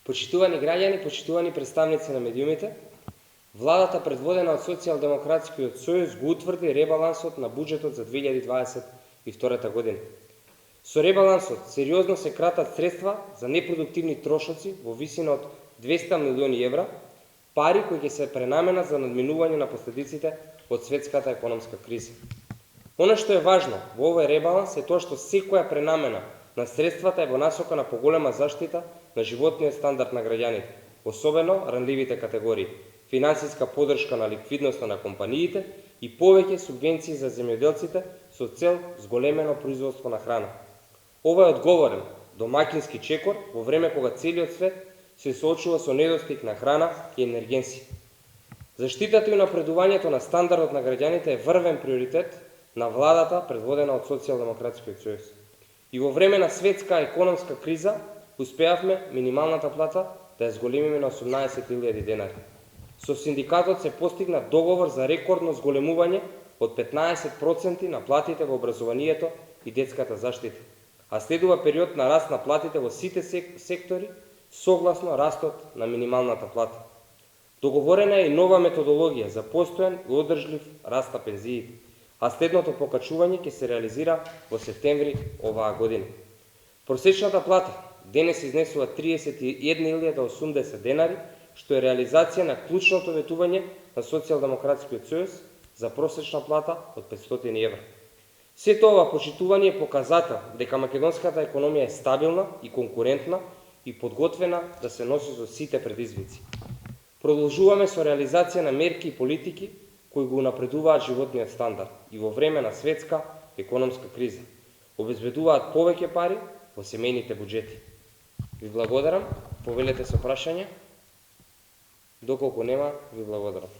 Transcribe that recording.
Почитувани граѓани, почитувани представници на медиумите, владата предводена од Социјалдемократскиот сојуз го утврди ребалансот на буџетот за 2022 година. Со ребалансот сериозно се кратат средства за непродуктивни трошоци во висина од 200 милиони евра, пари кои ќе се пренаменат за надминување на последиците од светската економска криза. Оно што е важно во овој ребаланс е тоа што секоја пренамена на средствата е во насока на поголема заштита на животниот стандард на граѓаните, особено ранливите категории, финансиска подршка на ликвидноста на компаниите и повеќе субвенции за земјоделците со цел зголемено производство на храна. Ова е одговорен домакински чекор во време кога целиот свет се соочува со недостиг на храна и енергенси. Заштитата и напредувањето на стандардот на граѓаните е врвен приоритет на владата предводена од Социјалдемократскиот сојуз. И во време на светска економска криза успеавме минималната плата да ја зголемиме на 18.000 денари. Со синдикатот се постигна договор за рекордно зголемување од 15% на платите во образованието и детската заштита, а следува период на раст на платите во сите сектори согласно растот на минималната плата. Договорена е и нова методологија за постојан и одржлив раст на пензиите, а следното покачување ќе се реализира во септември оваа година. Просечната плата денес изнесува 31.080 денари, што е реализација на клучното ветување на Социјалдемократскиот сојуз за просечна плата од 500 евра. Сето ова почитување е показател дека македонската економија е стабилна и конкурентна и подготвена да се носи со сите предизвици. Продолжуваме со реализација на мерки и политики кои го напредуваат животниот стандард и во време на светска економска криза, обезбедуваат повеќе пари во семејните буџети. Ви благодарам, повелете со прашање, доколку нема, ви благодарам.